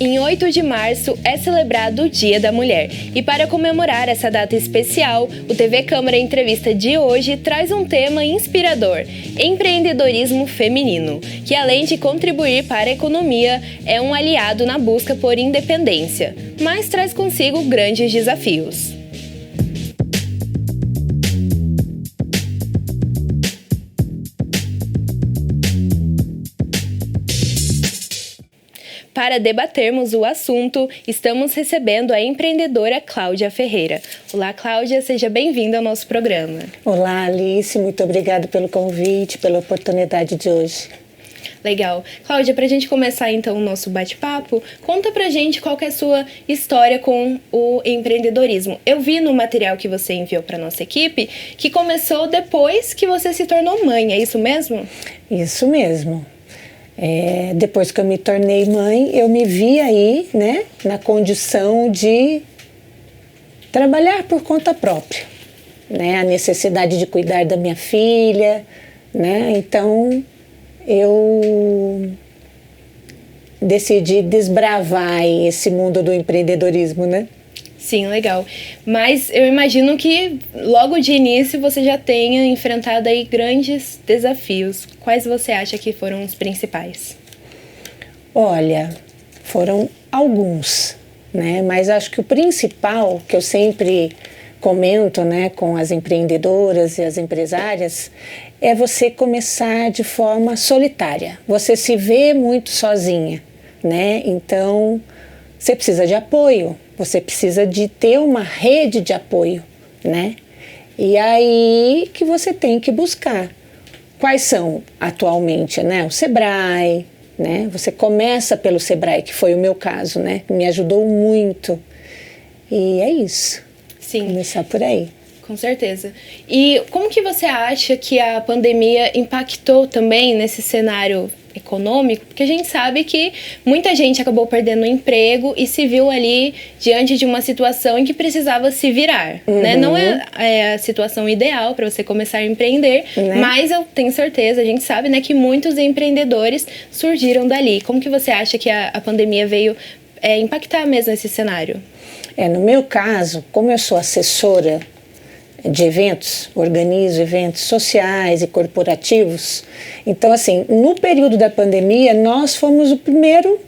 Em 8 de março é celebrado o Dia da Mulher. E para comemorar essa data especial, o TV Câmara Entrevista de hoje traz um tema inspirador: empreendedorismo feminino, que além de contribuir para a economia, é um aliado na busca por independência, mas traz consigo grandes desafios. Para debatermos o assunto, estamos recebendo a empreendedora Cláudia Ferreira. Olá, Cláudia, seja bem-vinda ao nosso programa. Olá, Alice, muito obrigada pelo convite, pela oportunidade de hoje. Legal. Cláudia, para a gente começar então o nosso bate-papo, conta pra gente qual que é a sua história com o empreendedorismo. Eu vi no material que você enviou para nossa equipe que começou depois que você se tornou mãe, é isso mesmo? Isso mesmo. Depois que eu me tornei mãe, eu me vi aí, né, na condição de trabalhar por conta própria, né, a necessidade de cuidar da minha filha, né, então eu decidi desbravar aí esse mundo do empreendedorismo, né. Sim, legal. Mas eu imagino que logo de início você já tenha enfrentado aí grandes desafios. Quais você acha que foram os principais? Olha, foram alguns, né? Mas acho que o principal, que eu sempre comento, né, com as empreendedoras e as empresárias, é você começar de forma solitária. Você se vê muito sozinha, né? Então, você precisa de apoio. Você precisa de ter uma rede de apoio, né? E aí que você tem que buscar. Quais são atualmente, né? O Sebrae, né? Você começa pelo Sebrae, que foi o meu caso, né? Me ajudou muito. E é isso. Sim. Começar por aí. Com certeza. E como que você acha que a pandemia impactou também nesse cenário econômico? Porque a gente sabe que muita gente acabou perdendo o emprego e se viu ali diante de uma situação em que precisava se virar, né? Não é a situação ideal para você começar a empreender, né? Mas eu tenho certeza, a gente sabe, né, que muitos empreendedores surgiram dali. Como que você acha que a pandemia veio impactar mesmo esse cenário? No meu caso, como eu sou assessora de eventos, organizo eventos sociais e corporativos. Então, assim, no período da pandemia, nós fomos o primeiro,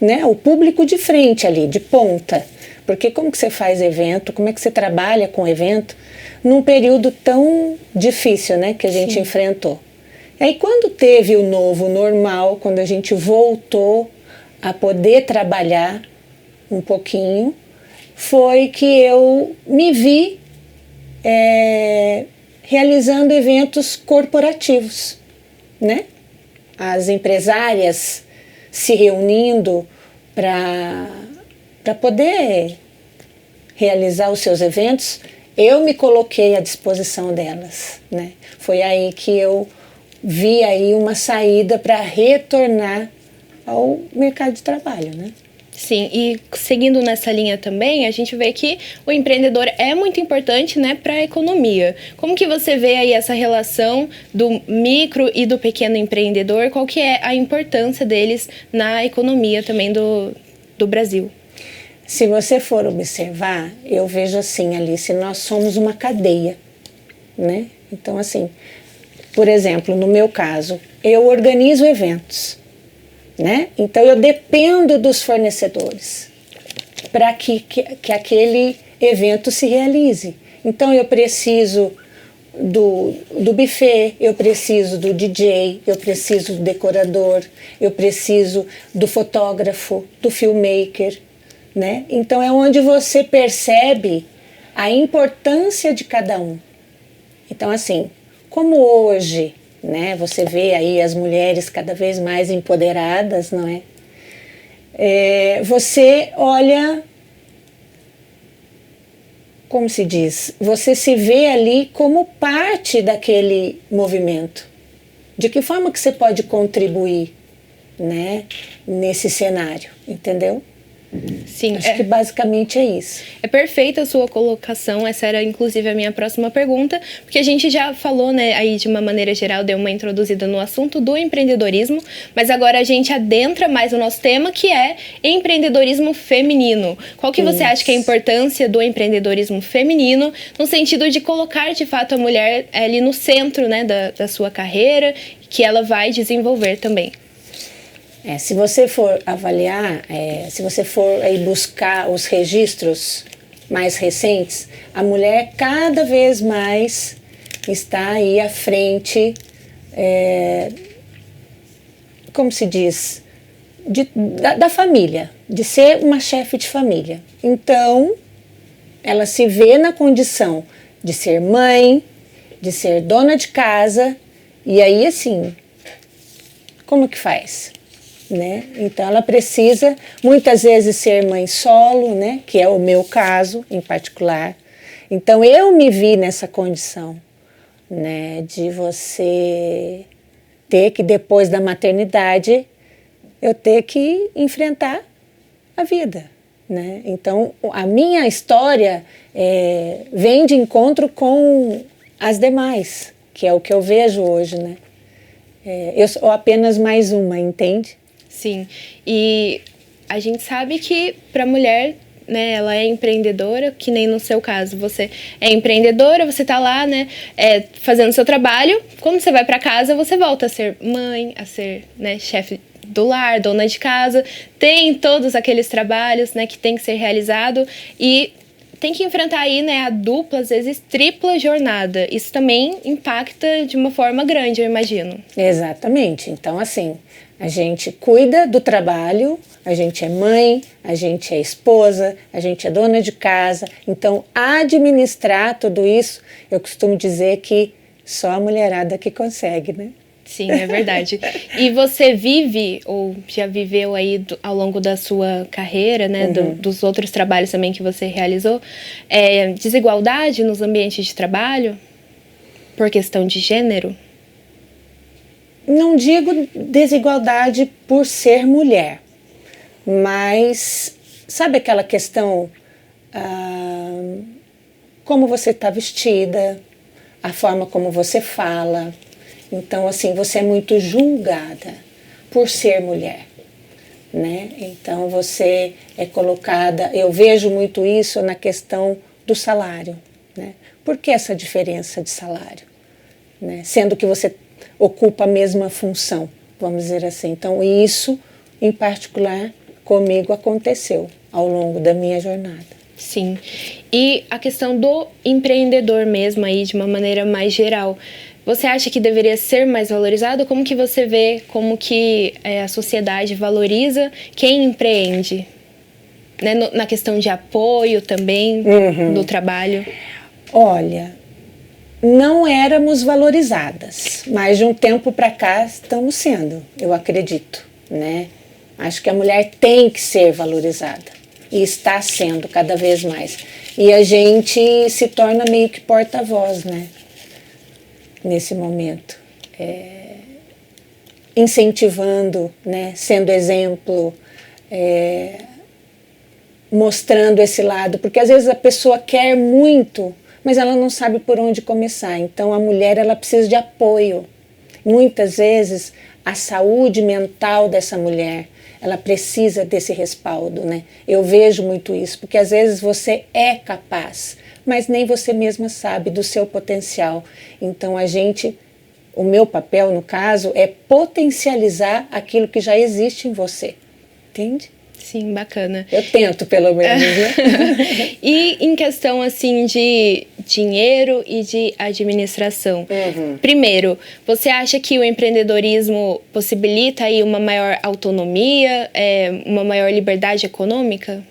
né, o público de frente ali, de ponta. Porque como que você faz evento, como é que você trabalha com evento num período tão difícil, né, que a gente enfrentou. E aí, quando teve o novo normal, quando a gente voltou a poder trabalhar um pouquinho, foi que eu me vi realizando eventos corporativos, né? As empresárias se reunindo para poder realizar os seus eventos, eu me coloquei à disposição delas, né? Foi aí que eu vi aí uma saída para retornar ao mercado de trabalho, né? Sim, e seguindo nessa linha também, a gente vê que o empreendedor é muito importante, né, para a economia. Como que você vê aí essa relação do micro e do pequeno empreendedor? Qual que é a importância deles na economia também do Brasil? Se você for observar, eu vejo assim, Alice, nós somos uma cadeia, né? Então, assim, por exemplo, no meu caso, eu organizo eventos, né? Então eu dependo dos fornecedores para que aquele evento se realize. Então eu preciso do buffet, eu preciso do DJ, eu preciso do decorador, eu preciso do fotógrafo, do filmmaker, né? Então é onde você percebe a importância de cada um. Então, assim, como hoje, né, você vê aí as mulheres cada vez mais empoderadas, não é? Você olha, como se diz, você se vê ali como parte daquele movimento. De que forma que você pode contribuir, né, nesse cenário, entendeu? Sim, Acho que basicamente é isso. É perfeita a sua colocação, essa era inclusive a minha próxima pergunta, porque a gente já falou, né, aí de uma maneira geral, deu uma introduzida no assunto do empreendedorismo, mas agora a gente adentra mais no nosso tema, que é empreendedorismo feminino. Qual que você acha que é a importância do empreendedorismo feminino, no sentido de colocar de fato a mulher ali no centro, né, da sua carreira, que ela vai desenvolver também? Se você for avaliar, se você for aí buscar os registros mais recentes, a mulher cada vez mais está aí à frente, como se diz, da família, de ser uma chefe de família. Então, ela se vê na condição de ser mãe, de ser dona de casa, e aí assim, como que faz? Né? Então ela precisa muitas vezes ser mãe solo, né? Que é o meu caso em particular. Então eu me vi nessa condição, né? De você ter que, depois da maternidade, eu ter que enfrentar a vida, né? Então a minha história vem de encontro com as demais, que é o que eu vejo hoje, né? Eu sou apenas mais uma, entende? Sim, e a gente sabe que para a mulher, né, ela é empreendedora, que nem no seu caso, você é empreendedora, você tá lá, né, fazendo seu trabalho, quando você vai para casa, você volta a ser mãe, a ser, né, chefe do lar, dona de casa, tem todos aqueles trabalhos, né, que tem que ser realizado e tem que enfrentar aí, né, a dupla, às vezes tripla jornada. Isso também impacta de uma forma grande, eu imagino. Exatamente. Então, assim, a gente cuida do trabalho, a gente é mãe, a gente é esposa, a gente é dona de casa. Então, administrar tudo isso, eu costumo dizer que só a mulherada que consegue, né? Sim, é verdade. E você vive, ou já viveu aí ao longo da sua carreira, né, dos outros trabalhos também que você realizou, desigualdade nos ambientes de trabalho por questão de gênero? Não digo desigualdade por ser mulher, mas sabe aquela questão, como você está vestida, a forma como você fala. Então, assim, você é muito julgada por ser mulher, né? Então, você é colocada... Eu vejo muito isso na questão do salário, né? Por que essa diferença de salário? Né? Sendo que você ocupa a mesma função, vamos dizer assim. Então, isso, em particular, comigo aconteceu ao longo da minha jornada. Sim. E a questão do empreendedor mesmo aí, de uma maneira mais geral... Você acha que deveria ser mais valorizado? Como que você vê como que a sociedade valoriza quem empreende? Né? Na questão de apoio também do trabalho. Olha, não éramos valorizadas, mas de um tempo para cá estamos sendo, eu acredito, né? Acho que a mulher tem que ser valorizada e está sendo cada vez mais. E a gente se torna meio que porta-voz, né? Nesse momento, incentivando, né, sendo exemplo, mostrando esse lado, porque às vezes a pessoa quer muito, mas ela não sabe por onde começar. Então a mulher, ela precisa de apoio. Muitas vezes a saúde mental dessa mulher, ela precisa desse respaldo, né? Eu vejo muito isso, porque às vezes você é capaz, mas nem você mesma sabe do seu potencial. Então o meu papel no caso é potencializar aquilo que já existe em você, entende? Sim, bacana. Eu tento, pelo menos, né? E em questão, assim, de dinheiro e de administração. Primeiro, você acha que o empreendedorismo possibilita aí uma maior autonomia, uma maior liberdade econômica?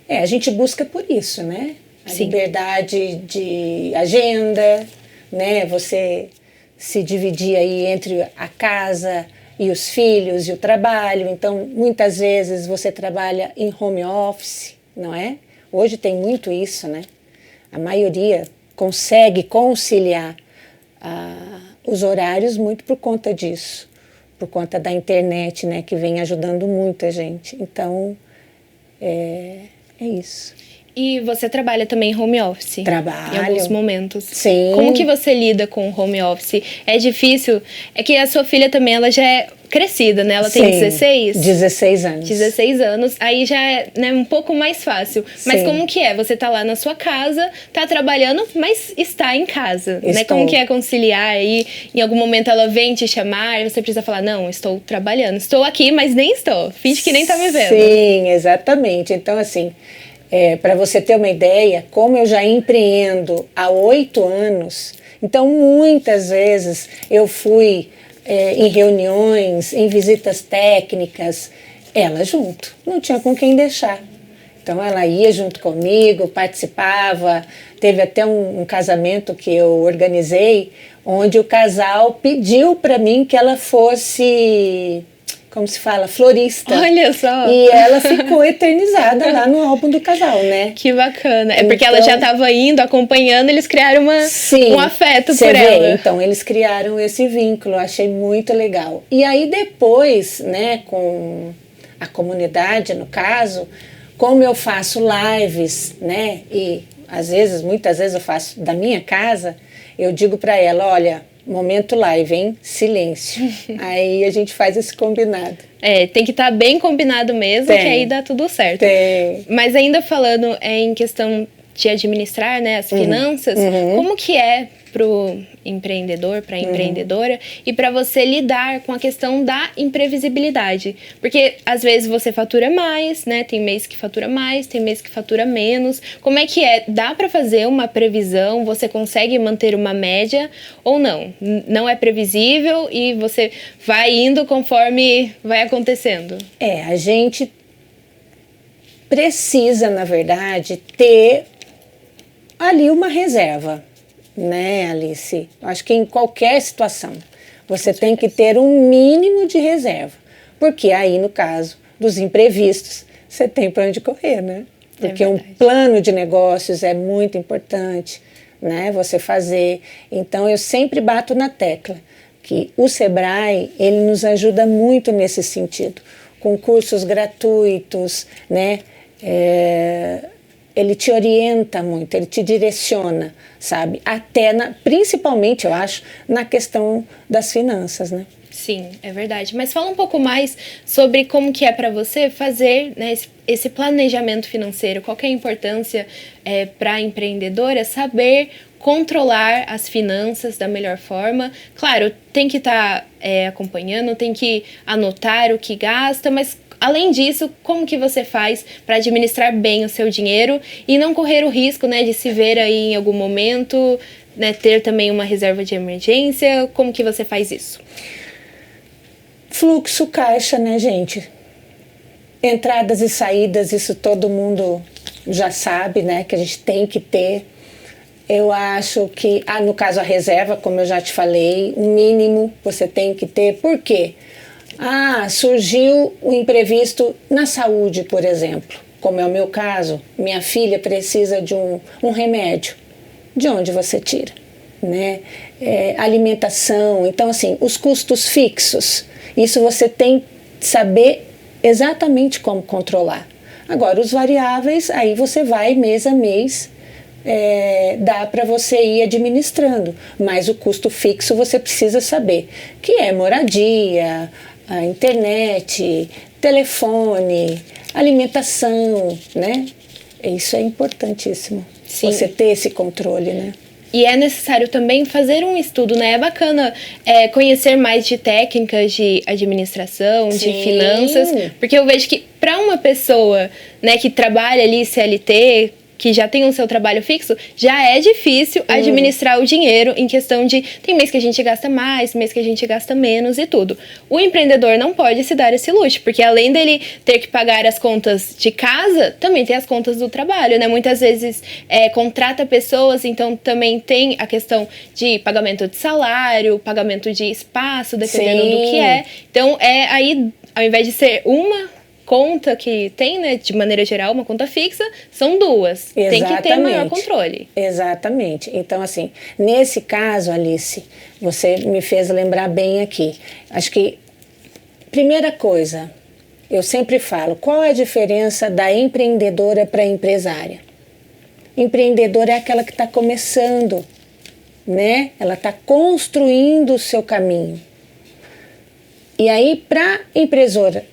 A gente busca por isso, né? A Sim. liberdade de agenda, né? Você se dividir aí entre a casa e os filhos e o trabalho. Então, muitas vezes você trabalha em home office, não é? Hoje tem muito isso, né? A maioria consegue conciliar os horários muito por conta disso, por conta da internet, né? Que vem ajudando muito a gente. Então, É isso. E você trabalha também home office? Trabalho. Em alguns momentos. Sim. Como que você lida com o home office? É difícil? É que a sua filha também, ela já é crescida, né? Ela tem 16? 16 anos. 16 anos. Aí já é, né, um pouco mais fácil. Mas Sim. como que é? Você tá lá na sua casa, tá trabalhando, mas está em casa, né? Estou. Como que é conciliar aí? Em algum momento ela vem te chamar e você precisa falar, não, estou trabalhando. Estou aqui, mas nem estou. Finge que nem tá me vendo. Sim, exatamente. Então, assim, para você ter uma ideia, como eu já empreendo há 8 anos, então muitas vezes eu fui em reuniões, em visitas técnicas, ela junto, não tinha com quem deixar. Então ela ia junto comigo, participava. Teve até um casamento que eu organizei, onde o casal pediu para mim que ela fosse, como se fala, florista. Olha só! E ela ficou eternizada lá no álbum do casal, né? Que bacana. É porque ela já estava indo, acompanhando, eles criaram um afeto por ela. Então, eles criaram esse vínculo, eu achei muito legal. E aí depois, né, com a comunidade, no caso, como eu faço lives, né, e muitas vezes eu faço da minha casa, eu digo para ela, olha, momento live, hein? Silêncio. Aí a gente faz esse combinado. Tem que estar bem combinado mesmo, que aí dá tudo certo. Mas ainda falando em questão de administrar, né, as finanças, como que é pro empreendedor, para a empreendedora, e para você lidar com a questão da imprevisibilidade? Porque às vezes você fatura mais, né? Tem mês que fatura mais, tem mês que fatura menos. Como é que é? Dá para fazer uma previsão? Você consegue manter uma média ou não? Não é previsível e você vai indo conforme vai acontecendo? A gente precisa, na verdade, ter ali uma reserva, né, Alice? Acho que em qualquer situação você tem que ter um mínimo de reserva, porque aí, no caso dos imprevistos, você tem para onde correr, né? Porque um plano de negócios é muito importante, né, você fazer. Então, eu sempre bato na tecla que o Sebrae, ele nos ajuda muito nesse sentido, com cursos gratuitos, né, ele te orienta muito, ele te direciona, sabe? Até, principalmente, eu acho, na questão das finanças, né? Sim, é verdade. Mas fala um pouco mais sobre como que é para você fazer, né, esse planejamento financeiro. Qual que é a importância para a empreendedora saber controlar as finanças da melhor forma? Claro, tem que estar acompanhando, tem que anotar o que gasta, mas além disso, como que você faz para administrar bem o seu dinheiro e não correr o risco, né, de se ver aí em algum momento, né, ter também uma reserva de emergência? Como que você faz isso? Fluxo, caixa, né, gente? Entradas e saídas, isso todo mundo já sabe, né, que a gente tem que ter. Eu acho que, no caso a reserva, como eu já te falei, o mínimo você tem que ter. Por quê? Surgiu um imprevisto na saúde, por exemplo, como é o meu caso. Minha filha precisa de um remédio. De onde você tira? Né? Alimentação, então assim, os custos fixos, isso você tem que saber exatamente como controlar. Agora, os variáveis, aí você vai mês a mês, dá para você ir administrando, mas o custo fixo você precisa saber, que é moradia, a internet, telefone, alimentação, né? Isso é importantíssimo. Sim. Você ter esse controle, né? E é necessário também fazer um estudo, né? É bacana conhecer mais de técnicas de administração, Sim. de finanças, porque eu vejo que para uma pessoa, né, que trabalha ali CLT, que já tem o seu trabalho fixo, já é difícil administrar o dinheiro em questão de... Tem mês que a gente gasta mais, mês que a gente gasta menos e tudo. O empreendedor não pode se dar esse luxo, porque além dele ter que pagar as contas de casa, também tem as contas do trabalho, né? Muitas vezes contrata pessoas, então também tem a questão de pagamento de salário, pagamento de espaço, dependendo Sim. do que é. Então, aí, ao invés de ser uma conta que tem, né, de maneira geral, uma conta fixa, são duas. Exatamente. Tem que ter maior controle. Exatamente. Então, assim, nesse caso, Alice, você me fez lembrar bem aqui. Acho que, primeira coisa, eu sempre falo, qual é a diferença da empreendedora para a empresária? Empreendedora é aquela que está começando, né? Ela está construindo o seu caminho. E aí, para empreendedora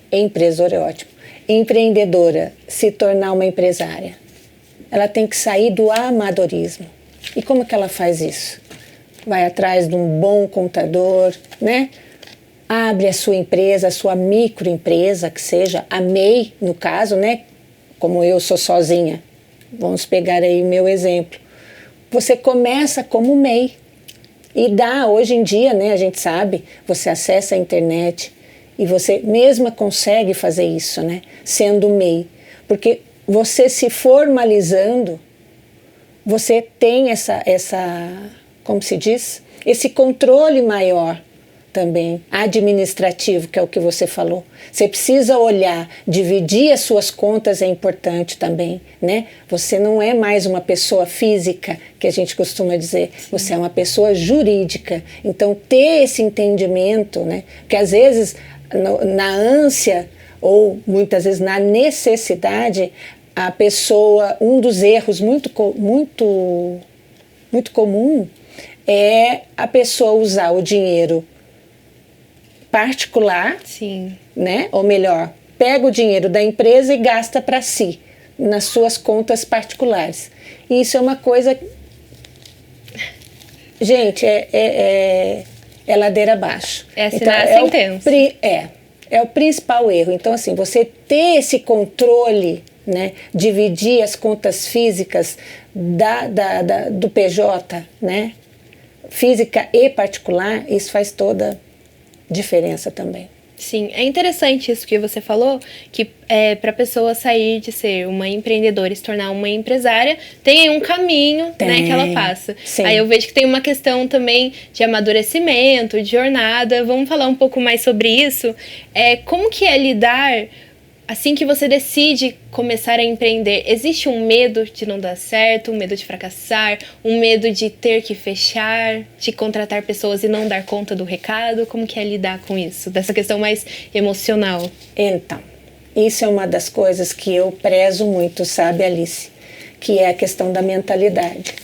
é ótimo, empreendedora se tornar uma empresária, ela tem que sair do amadorismo. E como que ela faz isso? Vai atrás de um bom contador, né? Abre a sua empresa, a sua microempresa, que seja a MEI, no caso, né? Como eu sou sozinha. Vamos pegar aí o meu exemplo. Você começa como MEI. E dá, hoje em dia, né, a gente sabe, você acessa a internet e você mesma consegue fazer isso, né? Sendo MEI. Porque você se formalizando, você tem como se diz? Esse controle maior também, administrativo, que é o que você falou. Você precisa olhar, dividir as suas contas é importante também, né? Você não é mais uma pessoa física, que a gente costuma dizer, você é uma pessoa jurídica. Então, ter esse entendimento, né? Porque às vezes, na ânsia, ou muitas vezes na necessidade, a pessoa, um dos erros muito comum é a pessoa usar o dinheiro particular, Sim. né? Ou melhor, pega o dinheiro da empresa e gasta para si, nas suas contas particulares. E isso é uma coisa... Gente, é ladeira abaixo. É assinar a sentença. É o principal erro. Então, assim, você ter esse controle, né? Dividir as contas físicas do PJ, né? Física e particular, isso faz toda diferença também. Sim, é interessante isso que você falou, que para a pessoa sair de ser uma empreendedora e se tornar uma empresária, tem aí um caminho, né, que ela passa. Sim. Aí eu vejo que tem uma questão também de amadurecimento, de jornada. Vamos falar um pouco mais sobre isso. Como que é lidar, assim que você decide começar a empreender? Existe um medo de não dar certo, um medo de fracassar, um medo de ter que fechar, de contratar pessoas e não dar conta do recado? Como que é lidar com isso, dessa questão mais emocional? Então, isso é uma das coisas que eu prezo muito, sabe, Alice? Que é a questão da mentalidade.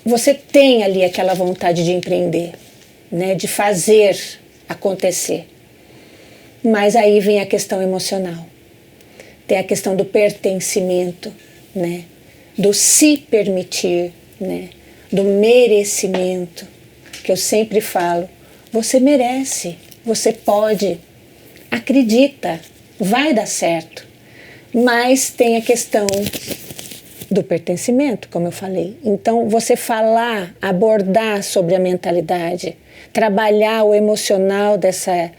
Você tem ali aquela vontade de empreender, né, de fazer acontecer. Mas aí vem a questão emocional. Tem a questão do pertencimento, né? Do se permitir, né? Do merecimento, que eu sempre falo. Você merece, você pode, acredita, vai dar certo. Mas tem a questão do pertencimento, como eu falei. Então, você falar, abordar sobre a mentalidade, trabalhar o emocional dessa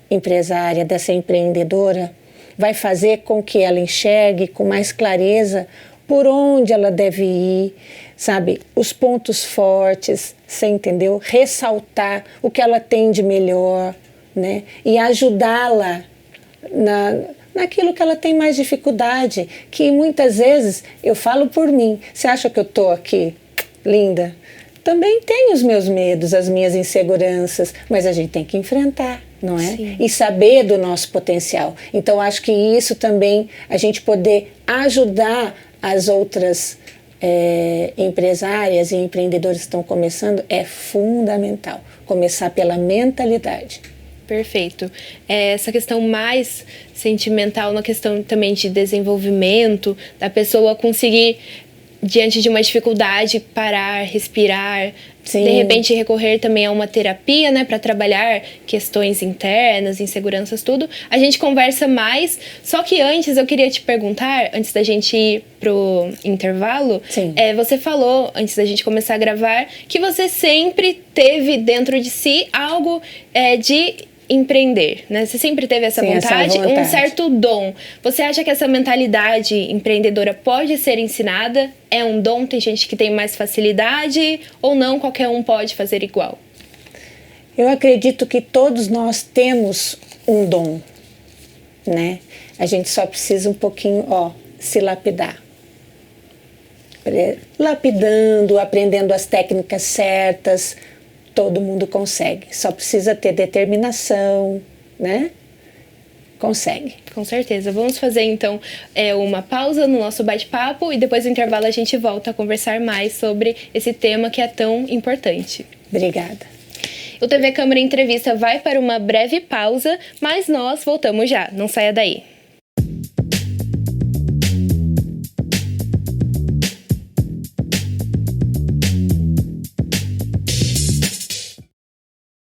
empresária, dessa empreendedora, vai fazer com que ela enxergue com mais clareza por onde ela deve ir, sabe? Os pontos fortes, você entendeu? Ressaltar o que ela tem de melhor, né? E ajudá-la naquilo que ela tem mais dificuldade, que muitas vezes, eu falo por mim, você acha que eu estou aqui, linda? Também tenho os meus medos, as minhas inseguranças, mas a gente tem que enfrentar, não é? Sim. E saber do nosso potencial. Então, acho que isso também, a gente poder ajudar as outras empresárias e empreendedores que estão começando, é fundamental. Começar pela mentalidade. Perfeito. Essa questão mais sentimental, na questão também de desenvolvimento, da pessoa conseguir, diante de uma dificuldade, parar, respirar, Sim. De repente recorrer também a uma terapia, né, para trabalhar questões internas, inseguranças, tudo. A gente conversa mais, só que antes eu queria te perguntar, antes da gente ir pro intervalo, você falou, antes da gente começar a gravar, que você sempre teve dentro de si algo de empreender, né? Você sempre teve essa vontade, um certo dom. Você acha que essa mentalidade empreendedora pode ser ensinada? É um dom? Tem gente que tem mais facilidade ou não? Qualquer um pode fazer igual? Eu acredito que todos nós temos um dom, né? A gente só precisa um pouquinho, se lapidar. Lapidando, aprendendo as técnicas certas, todo mundo consegue. Só precisa ter determinação, né? Consegue. Com certeza. Vamos fazer, então, uma pausa no nosso bate-papo e depois do intervalo a gente volta a conversar mais sobre esse tema que é tão importante. Obrigada. O TV Câmara Entrevista vai para uma breve pausa, mas nós voltamos já. Não saia daí.